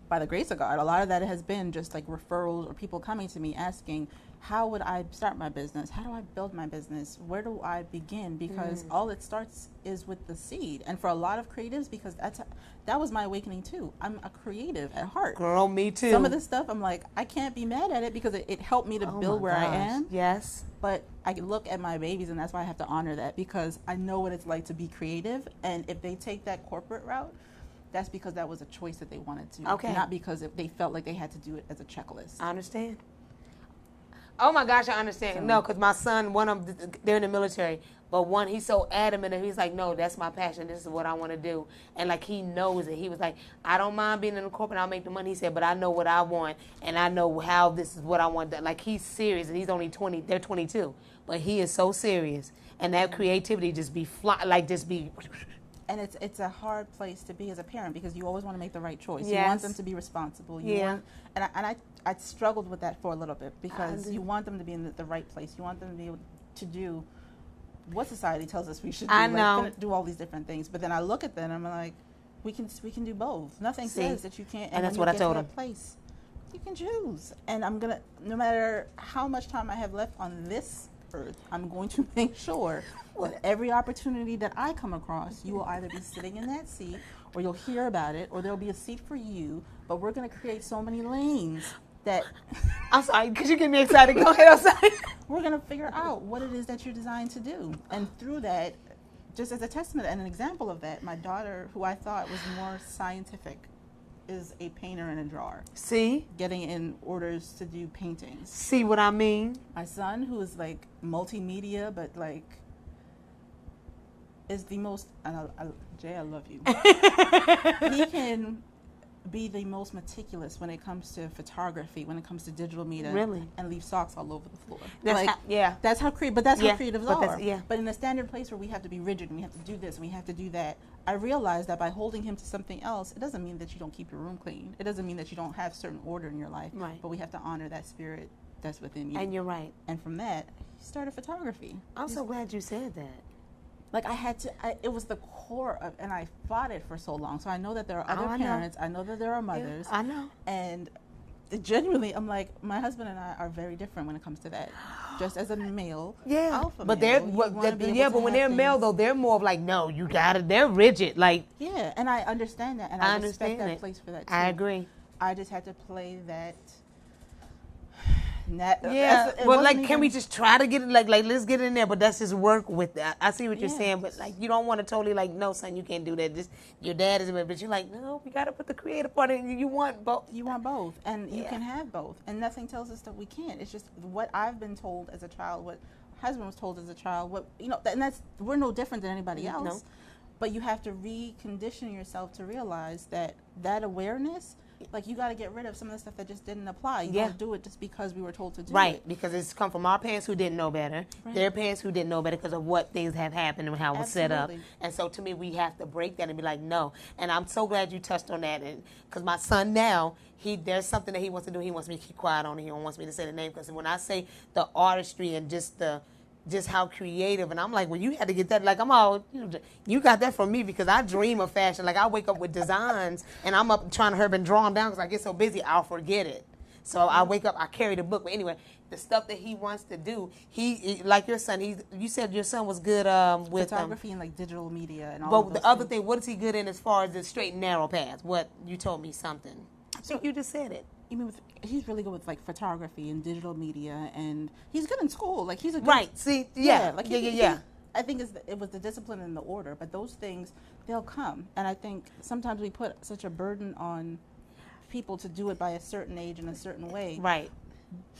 Speaker 3: by the grace of God, a lot of that has been just like referrals or people coming to me asking, how would I start my business? How do I build my business? Where do I begin? Because all it starts is with the seed. And for a lot of creatives, because that was my awakening too. I'm a creative at heart.
Speaker 2: Girl, me too.
Speaker 3: Some of this stuff, I'm like, I can't be mad at it because it helped me to build where I am.
Speaker 2: Yes.
Speaker 3: But I look at my babies, and that's why I have to honor that, because I know what it's like to be creative. And if they take that corporate route, that's because that was a choice that they wanted to.
Speaker 2: Okay.
Speaker 3: Not because they felt like they had to do it as a checklist.
Speaker 2: I understand. Oh my gosh, I understand. So, no, because my son, one of them, they're in the military, but one, he's so adamant, and he's like, no, that's my passion. This is what I want to do. And like, he knows it. He was like, I don't mind being in the corporate, I'll make the money. He said, but I know what I want, and I know how this is what I want. Like, he's serious, and he's only 20, they're 22, but he is so serious. And that creativity just be
Speaker 3: And it's a hard place to be as a parent, because you always want to make the right choice.
Speaker 2: Yes.
Speaker 3: You want them to be responsible. I struggled with that for a little bit, because you want them to be in the right place. You want them to be able to do what society tells us we should do.
Speaker 2: I know.
Speaker 3: Like, do all these different things. But then I look at them and I'm like, we can do both. Nothing says that you can't.
Speaker 2: And that's what I told him.
Speaker 3: Place, you can choose. And I'm gonna, no matter how much time I have left on this earth, I'm going to make sure that every opportunity that I come across, you will either be sitting in that seat, or you'll hear about it, or there'll be a seat for you. But we're going to create so many lanes that
Speaker 2: I'm sorry, because you get me excited. Go ahead, I'm sorry.
Speaker 3: we're going to figure out what it is that you're designed to do. And through that, just as a testament and an example of that, my daughter, who I thought was more scientific, is a painter and a drawer.
Speaker 2: See?
Speaker 3: Getting in orders to do paintings.
Speaker 2: See what I mean?
Speaker 3: My son, who is like multimedia, but like is the most, and Jay, I love you. He can be the most meticulous when it comes to photography, when it comes to digital media,
Speaker 2: really,
Speaker 3: and leave socks all over the floor.
Speaker 2: That's
Speaker 3: like,
Speaker 2: how, yeah,
Speaker 3: that's how but that's how creatives are.
Speaker 2: Yeah.
Speaker 3: But in a standard place where we have to be rigid and we have to do this and we have to do that, I realized that by holding him to something else, it doesn't mean that you don't keep your room clean. It doesn't mean that you don't have certain order in your life.
Speaker 2: Right.
Speaker 3: But we have to honor that spirit that's within you.
Speaker 2: And you're right.
Speaker 3: And from that, he started photography.
Speaker 2: I'm so glad you said that.
Speaker 3: Like it was the core of, and I fought it for so long. So I know that there are other parents. I know that there are mothers.
Speaker 2: Yeah, I know.
Speaker 3: And genuinely, I'm like, my husband and I are very different when it comes to that. Just as a male, alpha
Speaker 2: but
Speaker 3: male,
Speaker 2: but when they're male though, they're more of like, no, you got it. They're rigid, like.
Speaker 3: Yeah, and I understand that, and I respect that place for that too.
Speaker 2: I agree.
Speaker 3: I just had to play that.
Speaker 2: Well, like, can we just try to get it? Like, let's get it in there. But that's just work with that. I see what you're saying, but like, you don't want to totally like, no, son, you can't do that. Just your dad is, but you're like, no, we got to put the creative part in. You want both.
Speaker 3: You want both, and you can have both, and nothing tells us that we can't. It's just what I've been told as a child, what my husband was told as a child, what and that's we're no different than anybody else. No. But you have to recondition yourself to realize that awareness. Like, you got to get rid of some of the stuff that just didn't apply. You don't do it just because we were told to do it.
Speaker 2: Right, because it's come from our parents who didn't know better, their parents who didn't know better because of what things have happened and how it was set up. And so to me, we have to break that and be like, no. And I'm so glad you touched on that. And because my son now, there's something that he wants to do. He wants me to keep quiet on it. He don't want me to say the name, because when I say the artistry and just how creative, and I'm like, well, you had to get that. Like, I'm all, you got that from me, because I dream of fashion. Like, I wake up with designs, and I'm up trying to hurry and draw them down, because I get so busy, I'll forget it. So I wake up, I carry the book. But anyway, the stuff that he wants to do, he like your son, you said your son was good with
Speaker 3: photography and like digital media and all.
Speaker 2: But the other thing, what is he good in as far as the straight and narrow path? What you told me something. I think you just said it.
Speaker 3: You mean he's really good with like photography and digital media, and he's good in school. Like, he's a good,
Speaker 2: right. See, yeah.
Speaker 3: I think it was the discipline and the order, but those things, they'll come. And I think sometimes we put such a burden on people to do it by a certain age in a certain way.
Speaker 2: Right.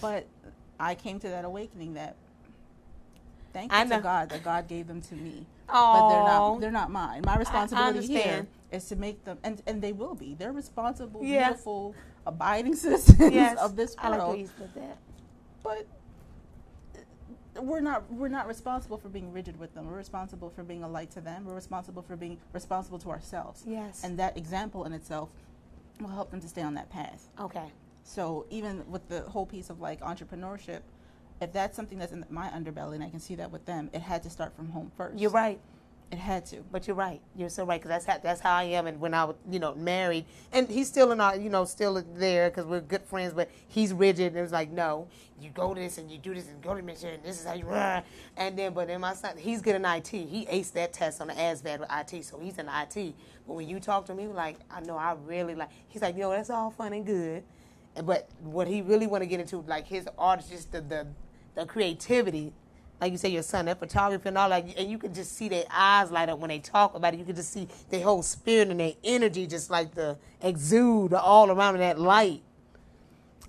Speaker 3: But I came to that awakening that thank you to God that God gave them to me. But they're not mine. My responsibility here is to make them, and they will be. They're responsible, beautiful, abiding citizens of this world.
Speaker 2: I like how you said that.
Speaker 3: But we're not responsible for being rigid with them. We're responsible for being a light to them. We're responsible for being responsible to ourselves.
Speaker 2: Yes.
Speaker 3: And that example in itself will help them to stay on that path.
Speaker 2: Okay.
Speaker 3: So even with the whole piece of like entrepreneurship, if that's something that's in my underbelly, and I can see that with them, it had to start from home first.
Speaker 2: You're right.
Speaker 3: It had to.
Speaker 2: But you're right. You're so right, because that's how I am. And when I was, married, and he's still in our, still there, because we're good friends, but he's rigid. And it was like, no, you go this and you do this and go to mission, and this is how you run. And then, but then my son, he's good in IT. He aced that test on the ASVAB with IT, so he's in IT. But when you talk to him, he was like, I know, I really like, he's like, that's all fun and good. But what he really want to get into, like his art, is just the creativity. Like you say, your son, that photography and all that, and you can just see their eyes light up when they talk about it. You can just see their whole spirit and their energy just like the exude all around in that light.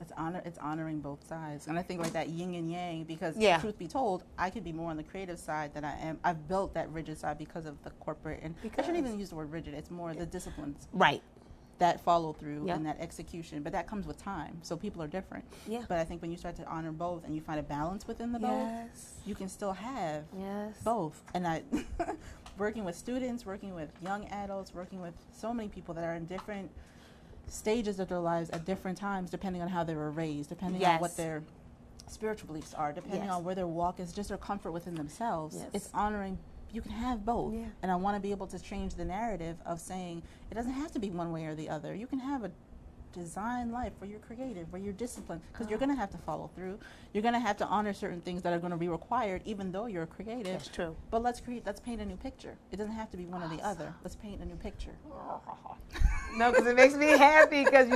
Speaker 3: It's honoring both sides. And I think like that yin and yang, because truth be told, I could be more on the creative side than I am. I've built that rigid side because of the corporate, and I shouldn't even use the word rigid. It's more the disciplines.
Speaker 2: Right.
Speaker 3: That follow through and that execution, but that comes with time. So people are different. Yeah. But I think when you start to honor both and you find a balance within the both, you can still have both. And I, working with students, working with young adults, working with so many people that are in different stages of their lives at different times, depending on how they were raised, depending on what their spiritual beliefs are, depending on where their walk is, just their comfort within themselves. It's honoring. You can have both. Yeah. And I want to be able to change the narrative of saying it doesn't have to be one way or the other. You can have a design life where you're creative, where you're disciplined, because you're going to have to follow through. You're going to have to honor certain things that are going to be required, even though you're creative. That's
Speaker 2: true.
Speaker 3: But let's paint a new picture. It doesn't have to be one or the other. Let's paint a new picture.
Speaker 2: No, because it makes me happy, because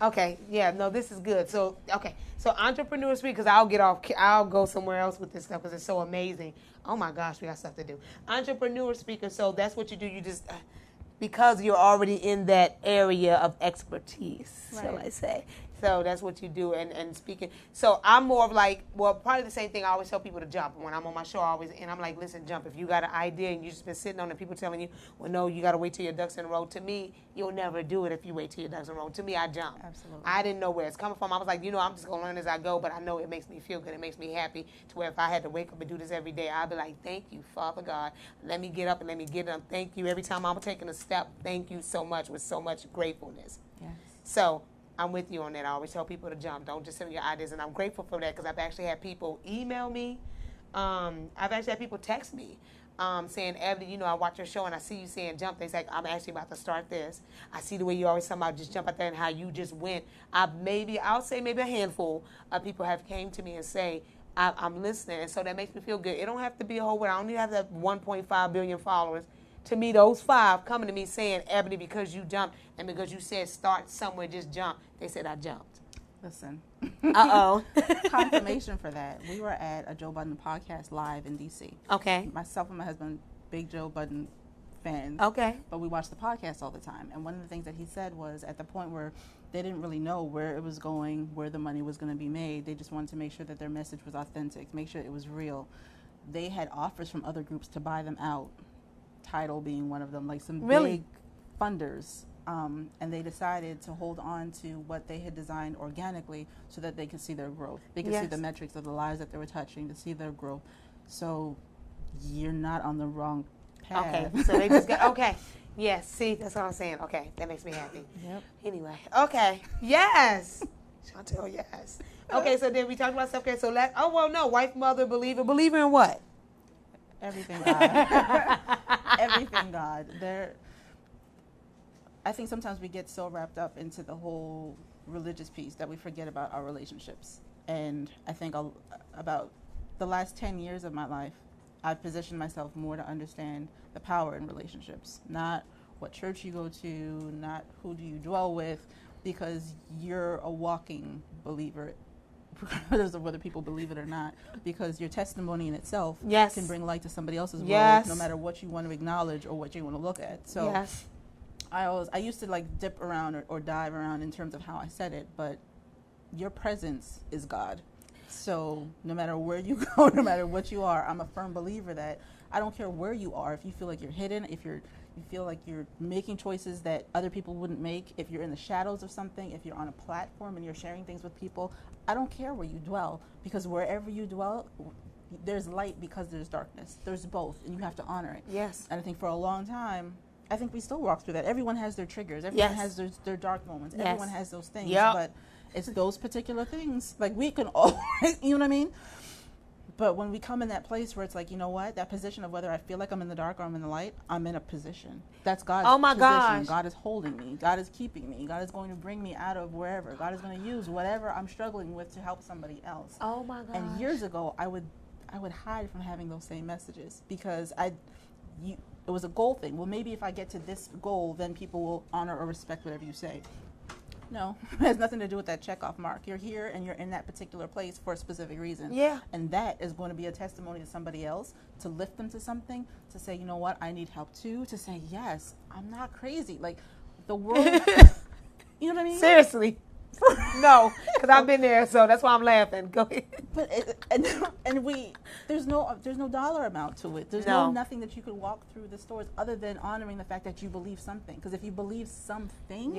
Speaker 2: Okay, yeah, no, this is good. So, okay, so entrepreneur speak, because I'll go somewhere else with this stuff because it's so amazing. Oh my gosh, we got stuff to do. Entrepreneur speaker, so that's what you do. You just, because you're already in that area of expertise, shall I say. So that's what you do, and speaking. So I'm more of like, well, probably the same thing. I always tell people to jump. When I'm on my show, I'm like, listen, jump. If you got an idea and you just been sitting on it, people telling you, well, no, you got to wait till your ducks in a row. To me, you'll never do it if you wait till your ducks in a row. To me, I jump.
Speaker 3: Absolutely.
Speaker 2: I didn't know where it's coming from. I was like, I'm just going to learn as I go, but I know it makes me feel good. It makes me happy to where if I had to wake up and do this every day, I'd be like, thank you, Father God. Let me get up and let me get up. Thank you. Every time I'm taking a step, thank you so much with so much gratefulness.
Speaker 3: Yes.
Speaker 2: So I'm with you on that. I always tell people to jump. Don't just send me your ideas. And I'm grateful for that because I've actually had people email me. I've actually had people text me saying, Ebony, I watch your show and I see you saying jump. They say, I'm actually about to start this. I see the way you always talk about just jump out there and how you just went. I'll say maybe a handful of people have came to me and say, I'm listening. And so that makes me feel good. It don't have to be a whole world. I don't even have that 1.5 billion followers. To me, those 5 coming to me saying, Ebony, because you jumped and because you said start somewhere, just jump. They said I jumped.
Speaker 3: Listen.
Speaker 2: Uh-oh.
Speaker 3: Confirmation for that. We were at a Joe Budden podcast live in D.C.
Speaker 2: Okay.
Speaker 3: Myself and my husband, big Joe Budden fans.
Speaker 2: Okay.
Speaker 3: But we watch the podcast all the time. And one of the things that he said was at the point where they didn't really know where it was going, where the money was going to be made. They just wanted to make sure that their message was authentic, make sure it was real. They had offers from other groups to buy them out. Tidal being one of them, like some big funders, and they decided to hold on to what they had designed organically so that they could see their growth. They could see the metrics of the lives that they were touching, to see their growth. So you're not on the wrong path.
Speaker 2: Okay, so they just got, okay. Yes, see, that's what I'm saying. Okay, that makes me happy.
Speaker 3: Yep.
Speaker 2: Anyway, okay, yes. Chantel, yes. Okay, so then we talked about self-care. So wife, mother, believer. Believer in what?
Speaker 3: Everything God. Everything God. I think sometimes we get so wrapped up into the whole religious piece that we forget about our relationships. And I think about the last 10 years of my life, I've positioned myself more to understand the power in relationships. Not what church you go to, not who do you dwell with, because you're a walking believer, regardless of whether people believe it or not, because your testimony in itself can bring light to somebody else's world, no matter what you want to acknowledge or what you want to look at. So I used to like dip around or dive around in terms of how I said it, but your presence is God. So no matter where you go, no matter what you are, I'm a firm believer that I don't care where you are. If you feel like you're hidden, if you feel like you're making choices that other people wouldn't make, if you're in the shadows of something, if you're on a platform and you're sharing things with people, I don't care where you dwell, because wherever you dwell, there's light because there's darkness. There's both, and you have to honor it. Yes. And I think for a long time, I think we still walk through that. Everyone has their triggers. Everyone has their dark moments. Everyone has those things. But it's those particular things. Like we can always, you know what I mean? But when we come in that place where it's like, you know what, that position of whether I feel like I'm in the dark or I'm in the light, I'm in a position. That's God's position. Gosh. God is holding me. God is keeping me. God is going to bring me out of wherever. God is going to use whatever I'm struggling with to help somebody else. Oh my gosh. And years ago, I would hide from having those same messages because it was a goal thing. Well, maybe if I get to this goal, then people will honor or respect whatever you say. No, it has nothing to do with that checkoff mark. You're here and you're in that particular place for a specific reason. Yeah. And that is going to be a testimony to somebody else, to lift them to something, to say, you know what, I need help too, to say, yes, I'm not crazy. Like, the world, you know what I mean?
Speaker 2: Seriously. No, because I've been there, so that's why I'm laughing. Go ahead.
Speaker 3: But there's no dollar amount to it. There's nothing that you could walk through the stores other than honoring the fact that you believe something. Because if you believe something,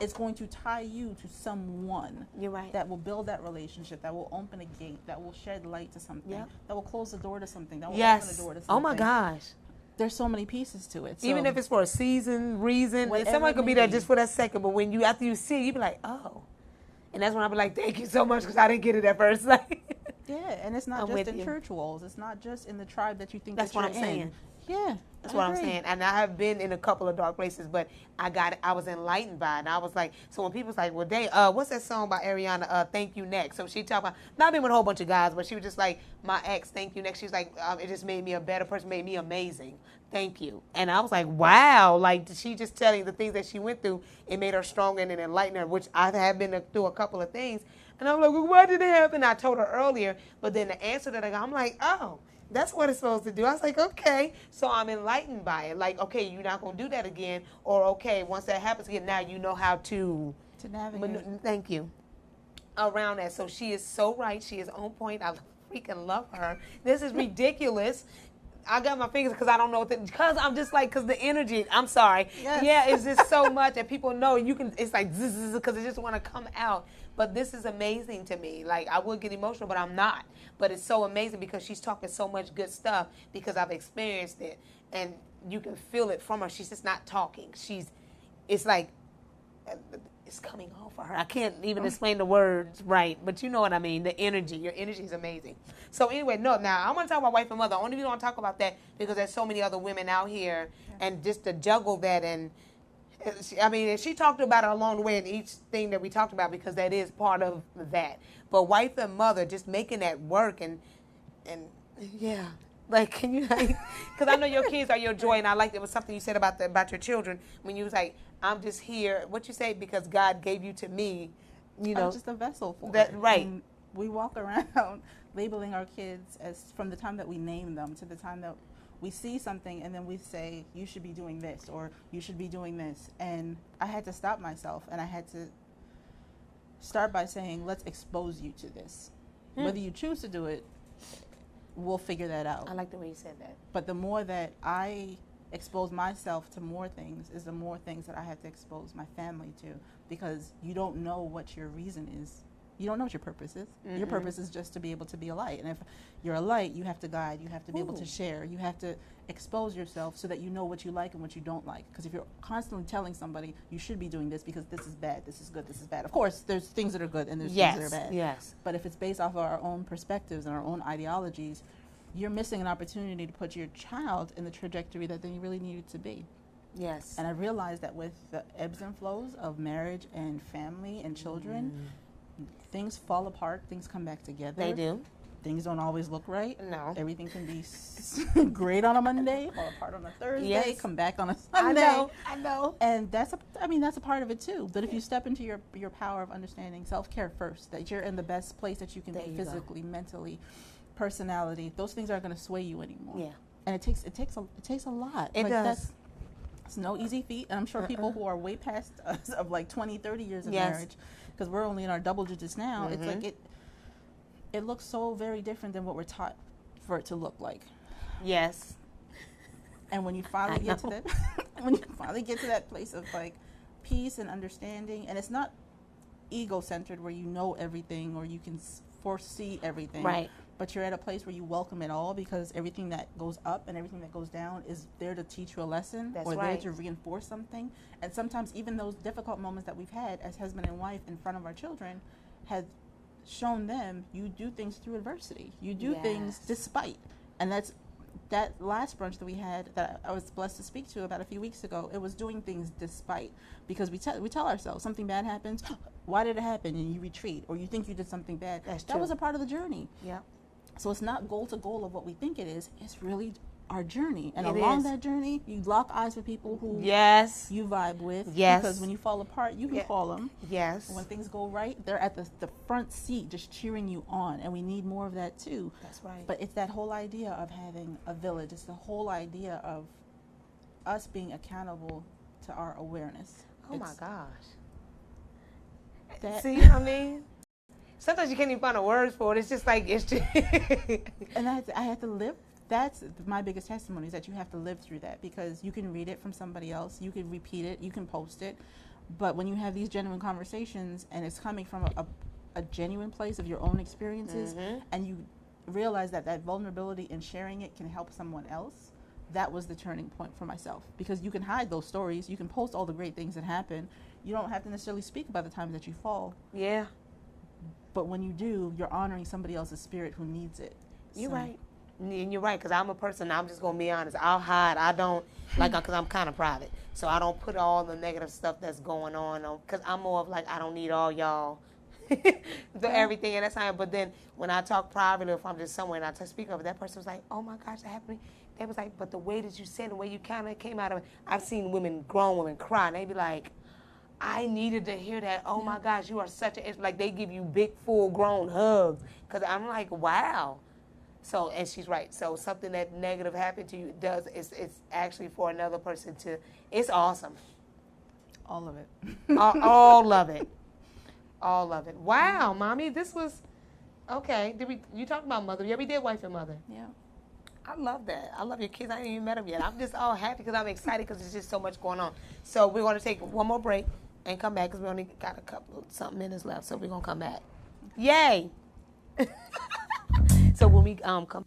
Speaker 3: it's going to tie you to someone. You're right. That will build that relationship, that will open a gate, that will shed light to something, that will close the door to something, that will open the door to something.
Speaker 2: Oh my gosh.
Speaker 3: There's so many pieces to it. So
Speaker 2: even if it's for a season, reason, someone could be there just for that second, but when after you see it, you be like, oh. And that's when I'll be like, thank you so much, because I didn't get it at first. Yeah,
Speaker 3: and it's not just in church walls. It's not just in the tribe that you think
Speaker 2: that's
Speaker 3: that you're
Speaker 2: what I'm saying.
Speaker 3: Yeah.
Speaker 2: That's what I'm saying. And I have been in a couple of dark places, but I was enlightened by it. And I was like, so when people's like, well, what's that song by Ariana, Thank You Next? So she talked about, not being with a whole bunch of guys, but she was just like, my ex, thank you next. She was like, it just made me a better person, made me amazing. Thank you. And I was like, wow. Like, she just telling the things that she went through, it made her stronger and it enlightened her, which I have been through a couple of things. And I'm like, well, why did it happen? I told her earlier, but then the answer that I got, I'm like, oh, that's what it's supposed to do. I was like, okay. So I'm enlightened by it. Like, okay, you're not going to do that again. Or, okay, once that happens again, now you know how to
Speaker 3: navigate.
Speaker 2: Thank you. Around that. So she is so right. She is on point. I freaking love her. This is ridiculous. I got my fingers because I don't know what because I'm just like, because the energy, I'm sorry. Yes. Yeah, it's just so much and people know it's like because they just want to come out. But this is amazing to me. Like, I would get emotional, but I'm not. But it's so amazing because she's talking so much good stuff because I've experienced it. And you can feel it from her. She's just not talking. It's like, it's coming off of her. I can't even explain the words right, but you know what I mean. The energy, your energy is amazing. So anyway, now I want to talk about wife and mother. Only we don't talk about that because there's so many other women out here, and just to juggle that. And I mean, she talked about it along the way in each thing that we talked about because that is part of that. But wife and mother, just making that work and yeah. Like, can you, like, because I know your kids are your joy, and I liked it was something you said about your children when you was like, I'm just here. What you say? Because God gave you to me, you know.
Speaker 3: I'm just a vessel for
Speaker 2: that,
Speaker 3: it.
Speaker 2: right.
Speaker 3: And we walk around labeling our kids as from the time that we name them to the time that we see something, and then we say, you should be doing this, or you should be doing this. And I had to stop myself, and I had to start by saying, let's expose you to this. Whether you choose to do it, we'll figure that out.
Speaker 2: I like the way you said that.
Speaker 3: But the more that I expose myself to more things is the more things that I have to expose my family to, because you don't know what your reason is. You don't know what your purpose is. Your purpose is just to be able to be a light. And if you're a light, you have to guide, you have to be able to share, you have to expose yourself so that you know what you like and what you don't like. Because if you're constantly telling somebody, you should be doing this because this is bad, this is good, this is bad. Of course, there's things that are good and there's things that are bad.
Speaker 2: Yes.
Speaker 3: But if it's based off of our own perspectives and our own ideologies, you're missing an opportunity to put your child in the trajectory that they really needed to be.
Speaker 2: Yes.
Speaker 3: And I realized that with the ebbs and flows of marriage and family and children, things fall apart, things come back together.
Speaker 2: They do.
Speaker 3: Things don't always look right.
Speaker 2: No.
Speaker 3: Everything can be great on a Monday, fall apart on a Thursday, come back on a Sunday.
Speaker 2: I know.
Speaker 3: And that's a part of it too. But if you step into your power of understanding self-care first, that you're in the best place that you can be physically, mentally, personality, those things aren't going to sway you anymore. Yeah. And it takes a lot.
Speaker 2: It does.
Speaker 3: It's no easy feat, and I'm sure people who are way past us of like 20, 30 years of marriage, because we're only in our double digits now, it's like it looks so very different than what we're taught for it to look like.
Speaker 2: Yes.
Speaker 3: And when you finally get to that place of like peace and understanding, and it's not ego-centered where you know everything or you can foresee everything. Right. But you're at a place where you welcome it all, because everything that goes up and everything that goes down is there to teach you a lesson there to reinforce something. And sometimes even those difficult moments that we've had as husband and wife in front of our children has shown them you do things through adversity. You do things despite. And that's that last brunch that we had that I was blessed to speak to about a few weeks ago. It was doing things despite, because we tell ourselves something bad happens. Why did it happen? And you retreat, or you think you did something bad. That was a part of the journey. Yeah. So it's not goal to goal of what we think it is. It's really our journey. And along that journey, you lock eyes with people who you vibe with. Yes. Because when you fall apart, you can call them. Yes. When things go right, they're at the front seat just cheering you on. And we need more of that too. That's right. But it's that whole idea of having a village. It's the whole idea of us being accountable to our awareness.
Speaker 2: Oh my gosh. See what I mean? Sometimes you can't even find the words for it. It's just like, it's just.
Speaker 3: And I had to live. That's my biggest testimony, is that you have to live through that, because you can read it from somebody else, you can repeat it, you can post it. But when you have these genuine conversations and it's coming from a genuine place of your own experiences, and you realize that vulnerability and sharing it can help someone else, that was the turning point for myself. Because you can hide those stories, you can post all the great things that happen. You don't have to necessarily speak about the times that you fall. Yeah. But when you do, you're honoring somebody else's spirit who needs it.
Speaker 2: You're right. And you're right, because I'm a person, I'm just going to be honest. I'll hide. I don't, like, because I'm kind of private. So I don't put all the negative stuff that's going on, because I'm more of like, I don't need all y'all. Everything, and that's how. But then when I talk privately, if I'm just somewhere and I speak of it, that person was like, "Oh my gosh, that happened." They was like, "But the way that you said, the way you kind of came out of it," I've seen women, grown women, cry. And they be like, "I needed to hear that. Oh my gosh, you are such a," it's like they give you big, full grown hugs. Because I'm like, wow. So, and she's right. So something that negative happened to you it's actually for another person to. It's awesome.
Speaker 3: All of it.
Speaker 2: All of it. All of it. Wow, Mommy, this was okay. You talked about mother? Yeah, we did wife and mother.
Speaker 3: Yeah.
Speaker 2: I love that. I love your kids. I ain't even met them yet. I'm just all happy because I'm excited because there's just so much going on. So we're going to take one more break and come back because we only got something minutes left. So we're going to come back. Yay! So when we come.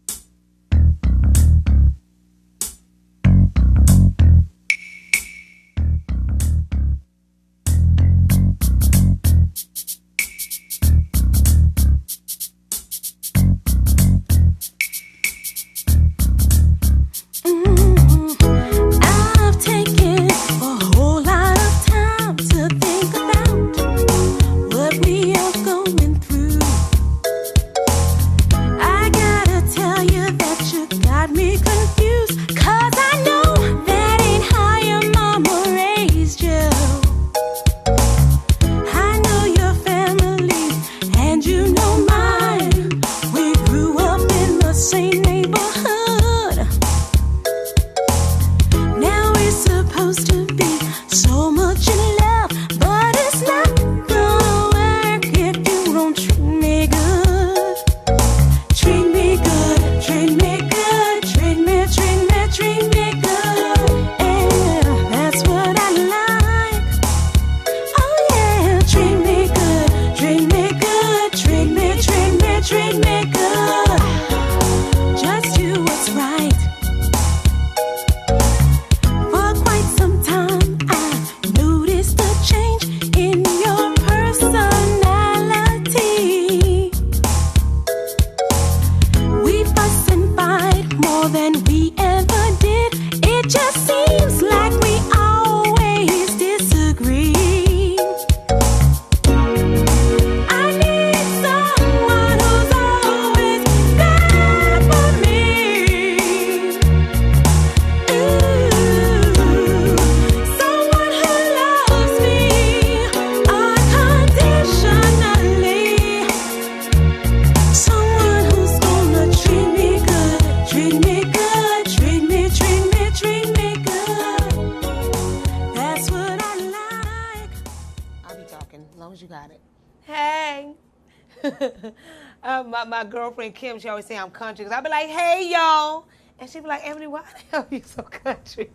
Speaker 2: My girlfriend Kim, she always say I'm country because I be like, hey y'all, and she be like, Emily, why the hell are you so country?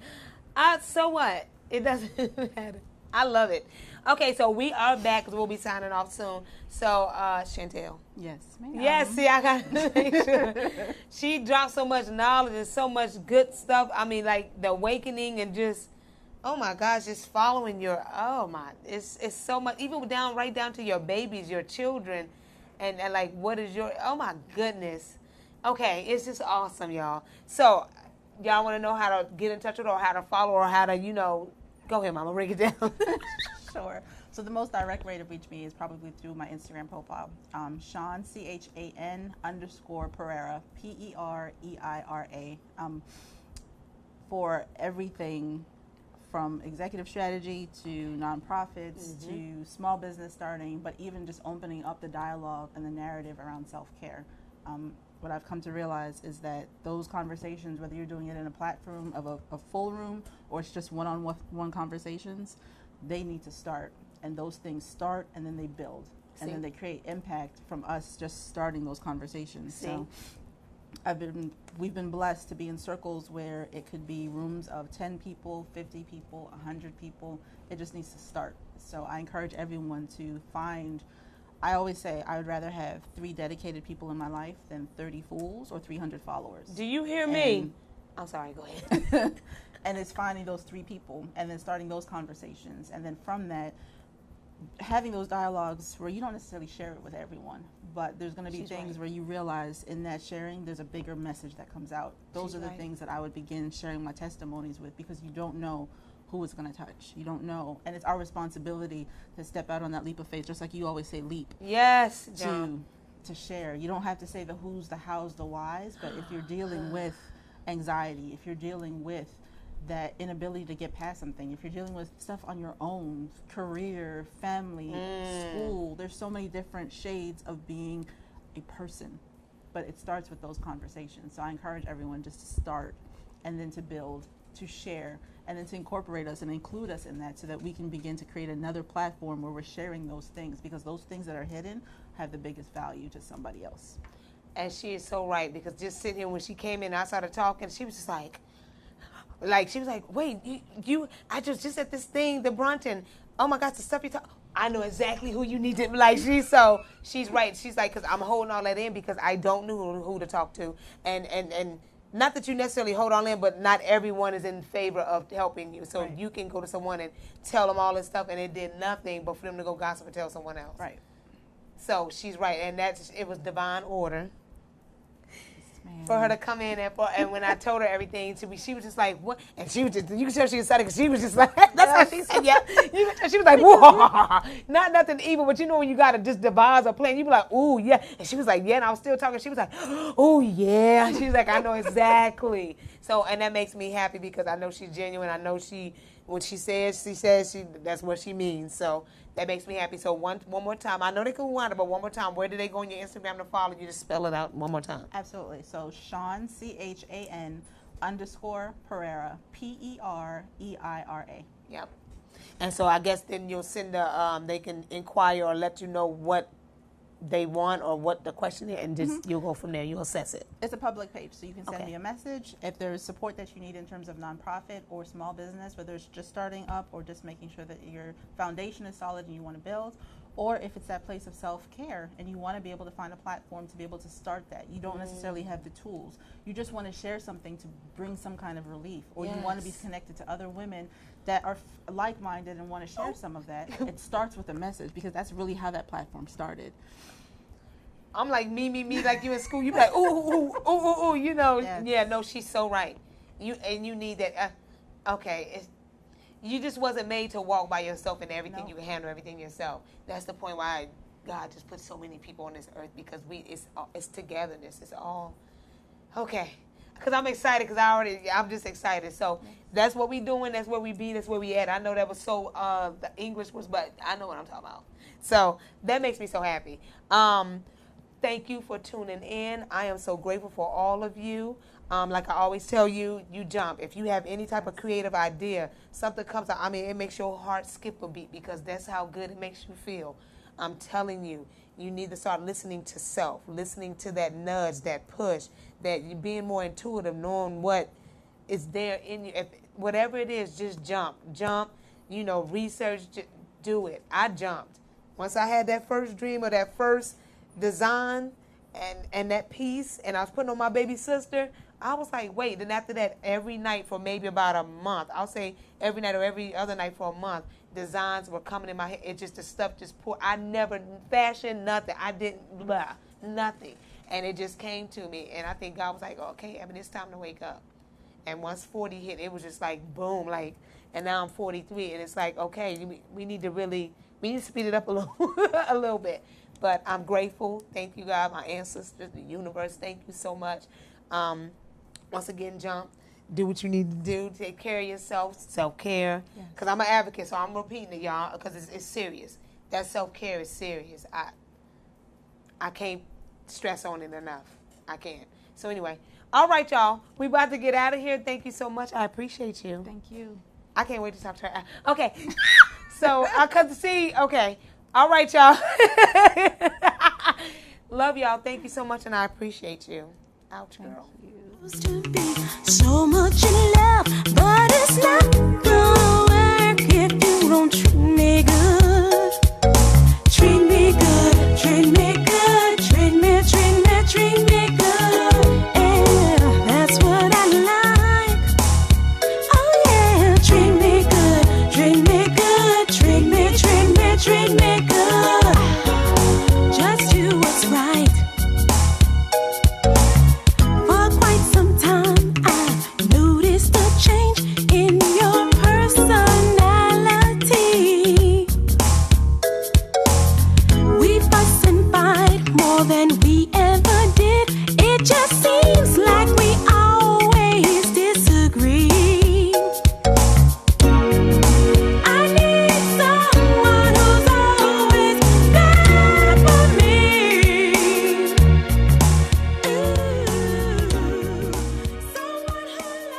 Speaker 2: So what? It doesn't matter. I love it. Okay, so we are back because we'll be signing off soon. So Chantel.
Speaker 3: Yes, ma'am.
Speaker 2: Yes, see, I got to make sure. She dropped so much knowledge and so much good stuff. I mean, like the awakening and just, oh my gosh, just following your, oh my, it's so much, even right down to your babies, your children. And like, what is your, oh my goodness. Okay, it's just awesome, y'all. So, y'all want to know how to get in touch with her or how to follow or how to, go ahead, Mama, bring it down.
Speaker 3: Sure. So the most direct way to reach me is probably through my Instagram profile, Sean, CHAN_Pereira, PEREIRA, for everything from executive strategy to nonprofits to small business starting, but even just opening up the dialogue and the narrative around self-care. What I've come to realize is that those conversations, whether you're doing it in a platform of a full room or it's just one-on-one conversations, they need to start. And those things start and then they build. And then they create impact from us just starting those conversations. So we've been blessed to be in circles where it could be rooms of 10 people, 50 people, 100 people. It just needs to start. So I encourage everyone to find, I always say I would rather have 3 dedicated people in my life than 30 fools or 300 followers.
Speaker 2: Do you hear me? I'm sorry, go ahead.
Speaker 3: And it's finding those 3 people and then starting those conversations. And then from that, having those dialogues where you don't necessarily share it with everyone, but there's going to be things where you realize in that sharing there's a bigger message that comes out. Those are the things that I would begin sharing my testimonies with, because you don't know who it's going to touch. You don't know. And it's our responsibility to step out on that leap of faith, just like you always say, leap.
Speaker 2: Yes, John.
Speaker 3: To share. You don't have to say the who's, the how's, the whys, but if you're dealing with anxiety, if you're dealing with that inability to get past something, if you're dealing with stuff on your own, career, family, school, there's so many different shades of being a person, but it starts with those conversations. So I encourage everyone just to start, and then to build, to share, and then to incorporate us and include us in that, so that we can begin to create another platform where we're sharing those things, because those things that are hidden have the biggest value to somebody else.
Speaker 2: And she is so right, because just sitting here when she came in, I started talking, she was just like she was like, wait, you I just at this thing, the brunch, and oh my gosh, the stuff you talk, I know exactly who you need to, like, she's right. She's like, because I'm holding all that in because I don't know who to talk to. And not that you necessarily hold on in, but not everyone is in favor of helping you. So you can go to someone and tell them all this stuff, and it did nothing but for them to go gossip and tell someone else.
Speaker 3: Right.
Speaker 2: So she's right, and it was divine order for her to come in, and when I told her everything, she was just like, what? And she was just, you can tell she was excited, because she was just like, that's how she said, yeah. You can tell she was like, whoa, not nothing evil, but you know when you got to just devise a plan, you be like, ooh, yeah. And she was like, yeah, and I was still talking. She was like, oh, yeah. She was like, I know exactly. So, and that makes me happy, because I know she's genuine. I know when she says that's what she means. So that makes me happy. So one more time, I know they can wind up, but one more time, where do they go on your Instagram to follow you? Just spell it out one more time.
Speaker 3: Absolutely. So Sean, CHAN _ Pereira, PEREIRA.
Speaker 2: Yep. And so I guess then you'll send they can inquire or let you know what they want or what the question is, and just you'll go from there. You'll assess it.
Speaker 3: It's a public page, so you can send me a message. If there's support that you need in terms of nonprofit or small business, whether it's just starting up or just making sure that your foundation is solid and you want to build, or if it's that place of self-care and you want to be able to find a platform to be able to start that. You don't necessarily have the tools. You just want to share something to bring some kind of relief, or you want to be connected to other women that are like-minded and want to share some of that. It starts with a message, because that's really how that platform started.
Speaker 2: I'm like, me, like you in school. You be like, ooh, you know. Yes. Yeah, no, she's so right. You need that. You just wasn't made to walk by yourself and everything. No. You can handle everything yourself. That's the point why God just put so many people on this earth, because it's togetherness. It's all okay. Because I'm excited, I'm just excited. So that's what we doing. That's where we be. That's where we at. I know that was so, the English was, but I know what I'm talking about. So that makes me so happy. Thank you for tuning in. I am so grateful for all of you. Like I always tell you, you jump. If you have any type of creative idea, something comes out, it makes your heart skip a beat, because that's how good it makes you feel. I'm telling you, you need to start listening to self, listening to that nudge, that push, that you being more intuitive, knowing what is there in you. If, whatever it is, just jump, research, do it. I jumped. Once I had that first dream or that first design and that piece, and I was putting on my baby sister, I was like, wait. Then after that, every night for maybe about a month, I'll say every night or every other night for a month, designs were coming in my head. It just, the stuff just poured. I never fashioned nothing. I didn't, nothing. And it just came to me. And I think God was like, okay, Ebony, it's time to wake up. And once 40 hit, it was just like, boom, and now I'm 43. And it's like, okay, we need to speed it up a little bit. But I'm grateful. Thank you, God, my ancestors, the universe. Thank you so much. Once again, jump. Do what you need to do. Take care of yourself. Self-care. Because I'm an advocate, so I'm repeating it, y'all, because it's serious. That self-care is serious. I can't stress on it enough. I can't. So anyway, all right, y'all. We about to get out of here. Thank you so much. I appreciate you.
Speaker 3: Thank you.
Speaker 2: I can't wait to talk to her. Okay. So, okay. All right, y'all. Love y'all. Thank you so much, and I appreciate you. Ouch, girl.
Speaker 1: To be so much in love.